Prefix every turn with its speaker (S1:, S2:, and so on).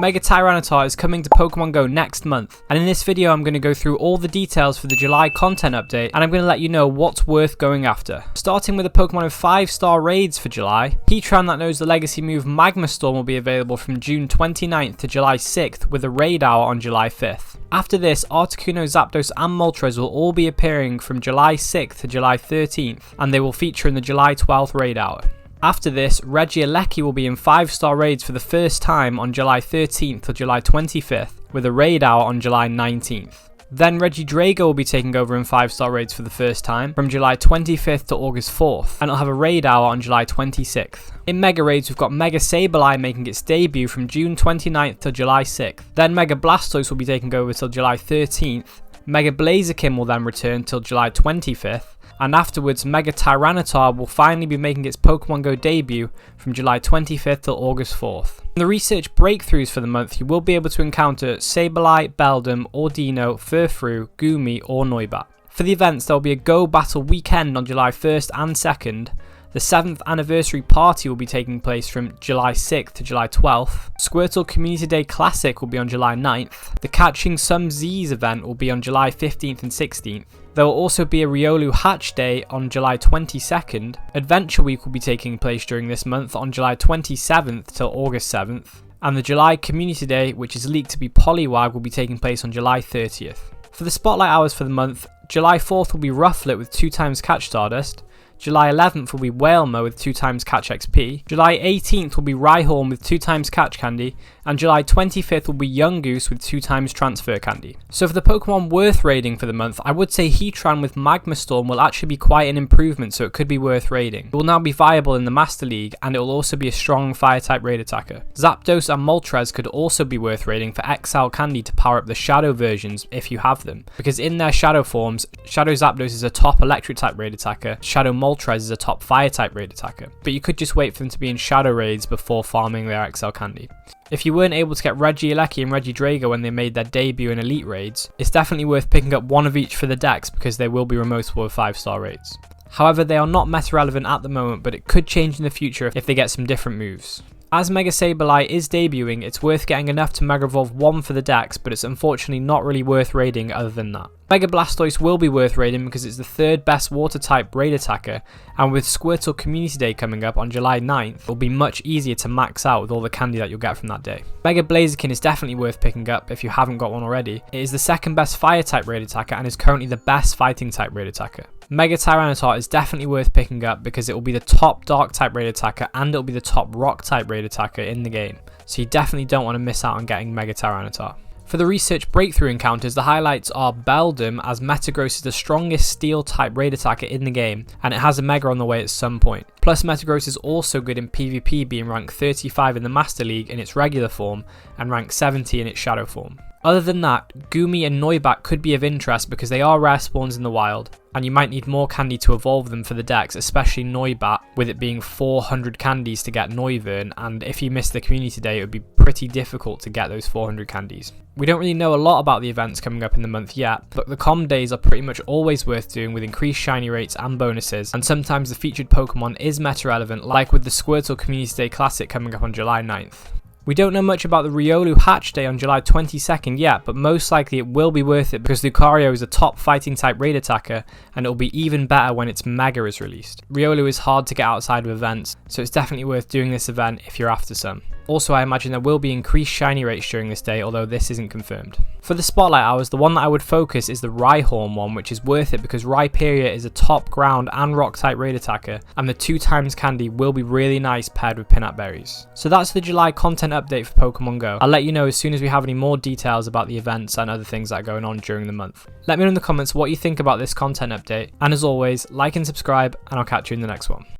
S1: Mega Tyranitar is coming to Pokemon GO next month, and in this video I'm going to go through all the details for the July content update, and I'm going to let you know what's worth going after. Starting with a Pokemon with 5-star raids for July, Heatran that knows the legacy move Magma Storm will be available from June 29th to July 6th with a raid hour on July 5th. After this, Articuno, Zapdos and Moltres will all be appearing from July 6th to July 13th, and they will feature in the July 12th raid hour. After this, Regieleki will be in 5-star raids for the first time on July 13th to July 25th, with a raid hour on July 19th. Then Regidrago will be taking over in 5-star raids for the first time from July 25th to August 4th, and it'll have a raid hour on July 26th. In Mega Raids, we've got Mega Sableye making its debut from June 29th to July 6th. Then Mega Blastoise will be taking over till July 13th. Mega Blaziken will then return till July 25th. And afterwards, Mega Tyranitar will finally be making its Pokemon GO debut from July 25th till August 4th. In the research breakthroughs for the month, you will be able to encounter Sableye, Beldum, Ordino, Furfrou, Goomy or Noibat. For the events, there will be a Go Battle weekend on July 1st and 2nd. The 7th anniversary party will be taking place from July 6th to July 12th. Squirtle Community Day Classic will be on July 9th. The Catching Some Z's event will be on July 15th and 16th. There will also be a Riolu Hatch Day on July 22nd. Adventure Week will be taking place during this month on July 27th till August 7th. And the July Community Day, which is leaked to be Poliwag, will be taking place on July 30th. For the spotlight hours for the month, July 4th will be Rufflet with 2x Catch Stardust. July 11th will be Whalmer with 2x Catch XP, July 18th will be Rhyhorn with 2x Catch Candy, and July 25th will be Yungoos with 2x Transfer Candy. So for the Pokemon worth raiding for the month, I would say Heatran with Magma Storm will actually be quite an improvement, so it could be worth raiding. It will now be viable in the Master League, and it will also be a strong Fire-type raid attacker. Zapdos and Moltres could also be worth raiding for Exile Candy to power up the Shadow versions if you have them, because in their Shadow forms, Shadow Zapdos is a top Electric-type raid attacker, Shadow Moltres is a top Fire-type raid attacker, but you could just wait for them to be in Shadow raids before farming their XL Candy. If you weren't able to get Regieleki and Regidrago when they made their debut in Elite raids, it's definitely worth picking up one of each for the decks because they will be remotable with 5-star raids. However, they are not meta relevant at the moment, but it could change in the future if they get some different moves. As Mega Sableye is debuting, it's worth getting enough to Mega Evolve 1 for the decks, but it's unfortunately not really worth raiding other than that. Mega Blastoise will be worth raiding because it's the 3rd best water type raid attacker, and with Squirtle Community Day coming up on July 9th, it will be much easier to max out with all the candy that you'll get from that day. Mega Blaziken is definitely worth picking up if you haven't got one already. It is the 2nd best fire type raid attacker and is currently the best fighting type raid attacker. Mega Tyranitar is definitely worth picking up because it will be the top dark type raid attacker and it will be the top rock type raid attacker in the game, so you definitely don't want to miss out on getting Mega Tyranitar. For the research breakthrough encounters, the highlights are Beldum, as Metagross is the strongest steel type raid attacker in the game and it has a Mega on the way at some point. Plus Metagross is also good in PvP, being ranked 35 in the Master League in its regular form and ranked 70 in its Shadow form. Other than that, Goomy and Noibat could be of interest because they are rare spawns in the wild, and you might need more candy to evolve them for the decks, especially Noibat, with it being 400 candies to get Noivern, and if you miss the community day, it would be pretty difficult to get those 400 candies. We don't really know a lot about the events coming up in the month yet, but the comm days are pretty much always worth doing with increased shiny rates and bonuses, and sometimes the featured Pokemon is meta relevant, like with the Squirtle Community Day Classic coming up on July 9th. We don't know much about the Riolu Hatch Day on July 22nd yet, but most likely it will be worth it because Lucario is a top fighting type raid attacker and it will be even better when its Mega is released. Riolu is hard to get outside of events, so it's definitely worth doing this event if you're after some. Also, I imagine there will be increased shiny rates during this day, although this isn't confirmed. For the spotlight hours, the one that I would focus is the Rhyhorn one, which is worth it because Rhyperior is a top ground and rock type raid attacker, and the 2x candy will be really nice paired with peanut berries. So that's the July content update for Pokemon GO. I'll let you know as soon as we have any more details about the events and other things that are going on during the month. Let me know in the comments what you think about this content update, and as always, like and subscribe, and I'll catch you in the next one.